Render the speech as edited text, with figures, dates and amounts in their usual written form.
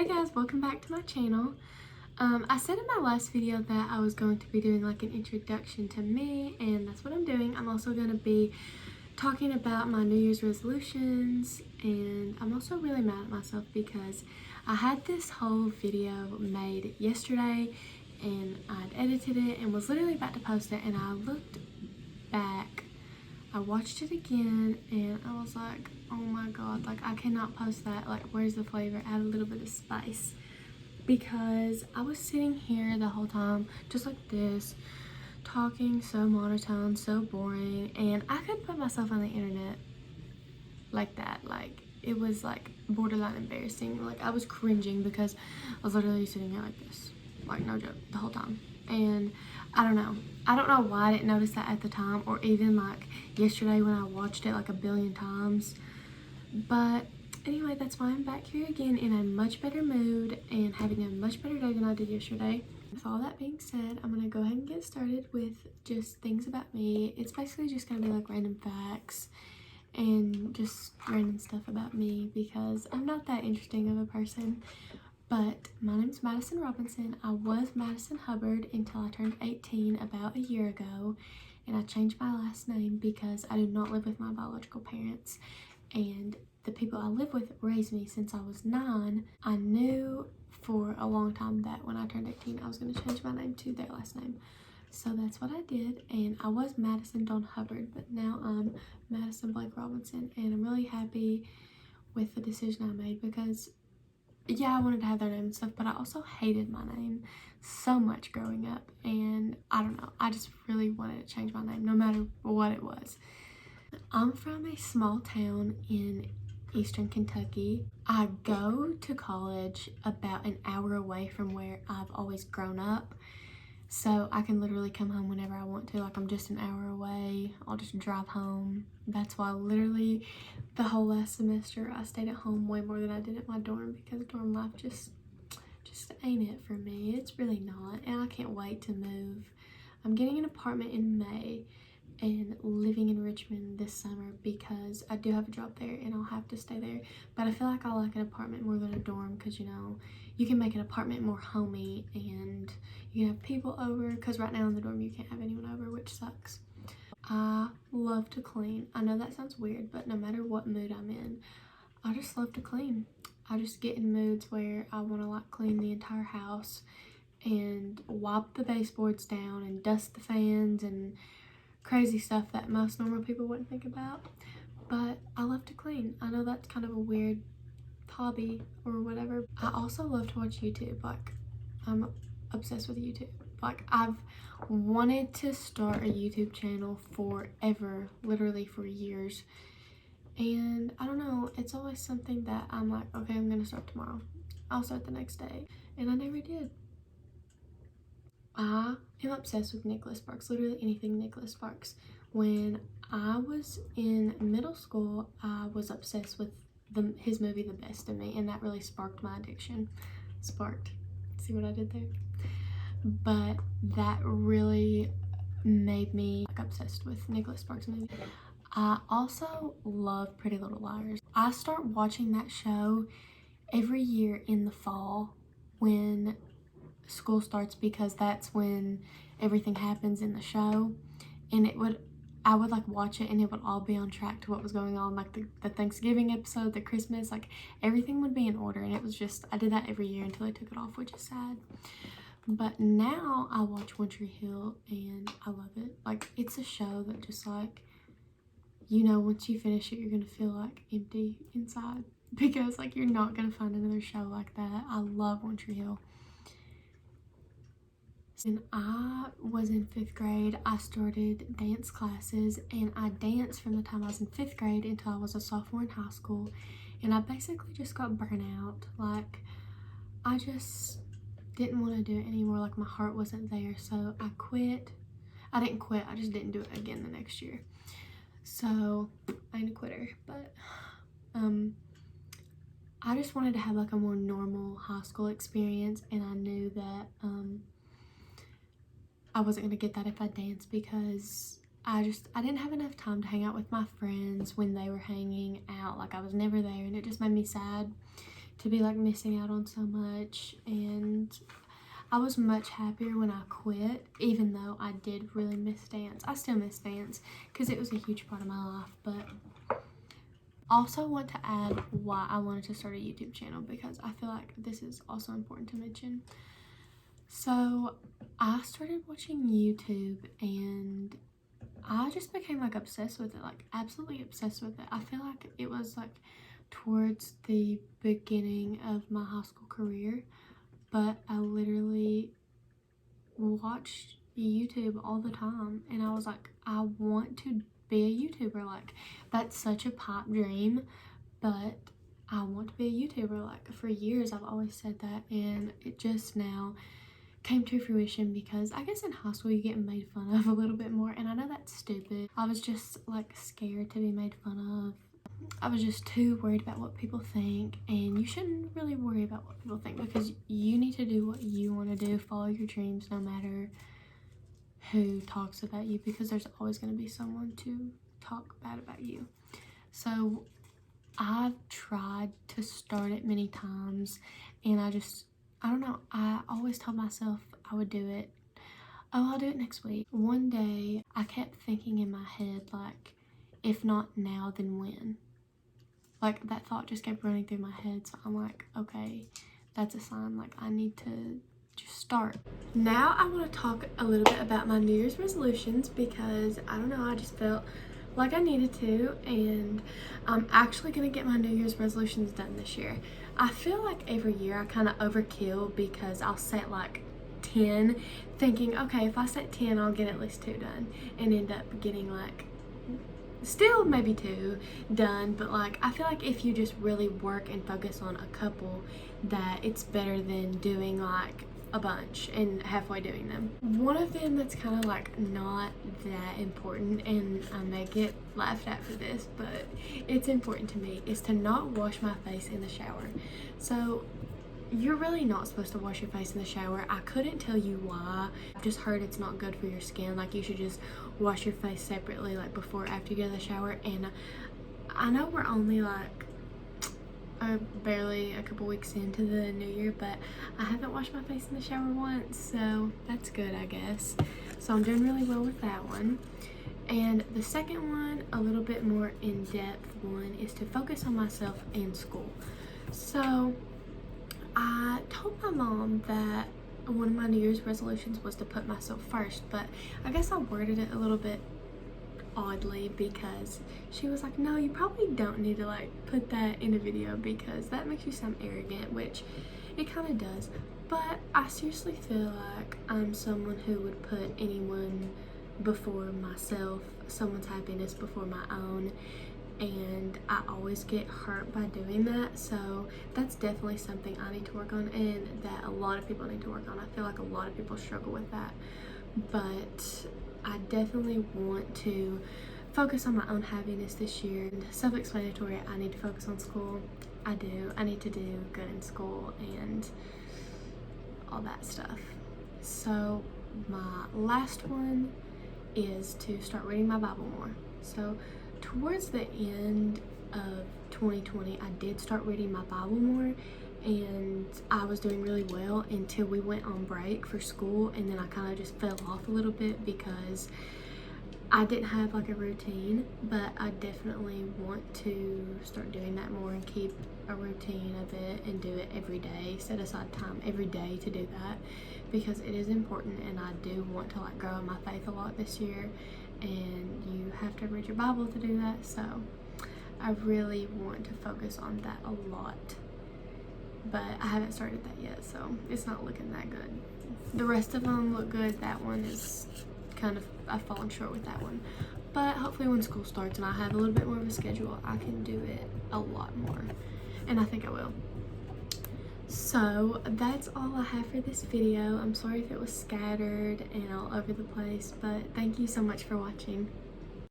Hey guys, welcome back to my channel. I said in my last video that I was going to be doing like an introduction to me, and that's what I'm doing. I'm also going to be talking about my New Year's resolutions, and I'm also really mad at myself because I had this whole video made yesterday and I'd edited it and was literally about to post it, and I looked back, I watched it again, and I was like, oh my god, like I cannot post that. Like, where's the flavor? Add a little bit of spice. Because I was sitting here the whole time just like this, talking so monotone, so boring, and I couldn't put myself on the internet like that. Like, it was like borderline embarrassing. Like, I was cringing because I was literally sitting here like this, like no joke, the whole time. And I don't know why I didn't notice that at the time, or even like yesterday when I watched it like a billion times. But anyway, that's why I'm back here again in a much better mood and having a much better day than I did yesterday. With all that being said, I'm gonna go ahead and get started with just things about me. It's basically just gonna be like random facts and just random stuff about me because I'm not that interesting of a person. But my name's Madison Robinson. I was Madison Hubbard until I turned 18 about a year ago, and I changed my last name because I do not live with my biological parents, and the people I live with raised me since I was 9. I knew for a long time that when I turned 18 I was going to change my name to their last name. So that's what I did, and I was Madison Dawn Hubbard, but now I'm Madison Blake Robinson, and I'm really happy with the decision I made because yeah, I wanted to have their name and stuff, but I also hated my name so much growing up, and I don't know, I just really wanted to change my name no matter what it was. I'm from a small town in eastern Kentucky. I go to college about an hour away from where I've always grown up, so I can literally come home whenever I want to. Like, I'm just an hour away, I'll just drive home. That's why literally the whole last semester I stayed at home way more than I did at my dorm, because dorm life just ain't it for me. It's really not, and I can't wait to move. I'm getting an apartment in May and living in Richmond this summer because I do have a job there and I'll have to stay there. But I feel like I like an apartment more than a dorm because, you know, you can make an apartment more homey and you can have people over, because right now in the dorm you can't have anyone over, which sucks. I love to clean. I know that sounds weird, but no matter what mood I'm in, I just love to clean. I just get in moods where I want to like clean the entire house and wipe the baseboards down and dust the fans and crazy stuff that most normal people wouldn't think about. But I love to clean. I know that's kind of a weird hobby or whatever. I also love to watch YouTube. Like, I'm obsessed with YouTube. Like, I've wanted to start a YouTube channel forever, literally for years, and I don't know, it's always something that I'm like, okay, I'm gonna start tomorrow, I'll start the next day, and I never did. I am obsessed with Nicholas Sparks, literally anything Nicholas Sparks. When I was in middle school, I was obsessed with his movie The Best of Me, and that really sparked my addiction. Sparked. See what I did there? But that really made me like obsessed with Nicholas Sparks' movie. I also love Pretty Little Liars. I start watching that show every year in the fall when school starts, because that's when everything happens in the show, and I would like watch it and it would all be on track to what was going on, like the Thanksgiving episode, the Christmas, like everything would be in order, and it was just, I did that every year until I took it off, which is sad. But now I watch One Tree Hill and I love it. Like, it's a show that just like, you know, once you finish it you're gonna feel like empty inside because like you're not gonna find another show like that. I love One Tree Hill. When I was in 5th grade, I started dance classes, and I danced from the time I was in 5th grade until I was a sophomore in high school, and I basically just got burnt out. Like, I just didn't want to do it anymore. Like, my heart wasn't there, so I quit. I didn't quit, I just didn't do it again the next year. So I ain't a quitter, but I just wanted to have like a more normal high school experience, and I knew that I wasn't gonna get that if I danced, because I didn't have enough time to hang out with my friends when they were hanging out. Like, I was never there, and it just made me sad to be like missing out on so much, and I was much happier when I quit, even though I did really miss dance. I still miss dance because it was a huge part of my life, but also want to add why I wanted to start a YouTube channel, because I feel like this is also important to mention. So I started watching YouTube and I just became like obsessed with it, like absolutely obsessed with it. I feel like it was like towards the beginning of my high school career, but I literally watched YouTube all the time and I was like, I want to be a YouTuber. Like, that's such a pipe dream, but I want to be a YouTuber. Like, for years I've always said that, and it just now came to fruition because I guess in high school you get made fun of a little bit more, and I know that's stupid. I was just like scared to be made fun of. I was just too worried about what people think, and you shouldn't really worry about what people think because you need to do what you want to do, follow your dreams no matter who talks about you, because there's always going to be someone to talk bad about you. So I've tried to start it many times, and I don't know, I always told myself I would do it. Oh, I'll do it next week. One day I kept thinking in my head, like, if not now, then when? Like, that thought just kept running through my head, so I'm like, okay, that's a sign, like, I need to just start. Now I want to talk a little bit about my New Year's resolutions because, I don't know, I just felt like I needed to, and I'm actually going to get my New Year's resolutions done this year. I feel like every year I kind of overkill because I'll set like 10, thinking, okay, if I set 10, I'll get at least 2 done, and end up getting like still maybe 2 done. But like, I feel like if you just really work and focus on a couple, that it's better than doing like a bunch and halfway doing them. One of them that's kind of like not that important, and I may get laughed at for this, but it's important to me, is to not wash my face in the shower. So you're really not supposed to wash your face in the shower. I couldn't tell you why. I've just heard it's not good for your skin. Like, you should just wash your face separately, like before or after you go to the shower. And I know we're only like barely a couple weeks into the new year, but I haven't washed my face in the shower once, so that's good, I guess. So I'm doing really well with that one. And the second one, a little bit more in-depth one, is to focus on myself and school. So I told my mom that one of my New Year's resolutions was to put myself first, but I guess I worded it a little bit oddly because she was like, no, you probably don't need to like put that in a video because that makes you sound arrogant, which it kind of does. But I seriously feel like I'm someone who would put anyone before myself, someone's happiness before my own, and I always get hurt by doing that. So that's definitely something I need to work on, and that a lot of people need to work on. I feel like a lot of people struggle with that, but I definitely want to focus on my own happiness this year. Self-explanatory, I need to focus on school. I do. I need to do good in school and all that stuff. So my last one is to start reading my Bible more. So towards the end of 2020, I did start reading my Bible more, and I was doing really well until we went on break for school, and then I kind of just fell off a little bit because I didn't have like a routine. But I definitely want to start doing that more and keep a routine of it and do it every day, set aside time every day to do that, because it is important, and I do want to like grow in my faith a lot this year, and you have to read your Bible to do that. So I really want to focus on that a lot, but I haven't started that yet, so it's not looking that good. The rest of them look good. That one is kind of, I've fallen short with that one, but hopefully when school starts and I have a little bit more of a schedule, I can do it a lot more, and I think I will. So that's all I have for this video. I'm sorry if it was scattered and all over the place, but thank you so much for watching.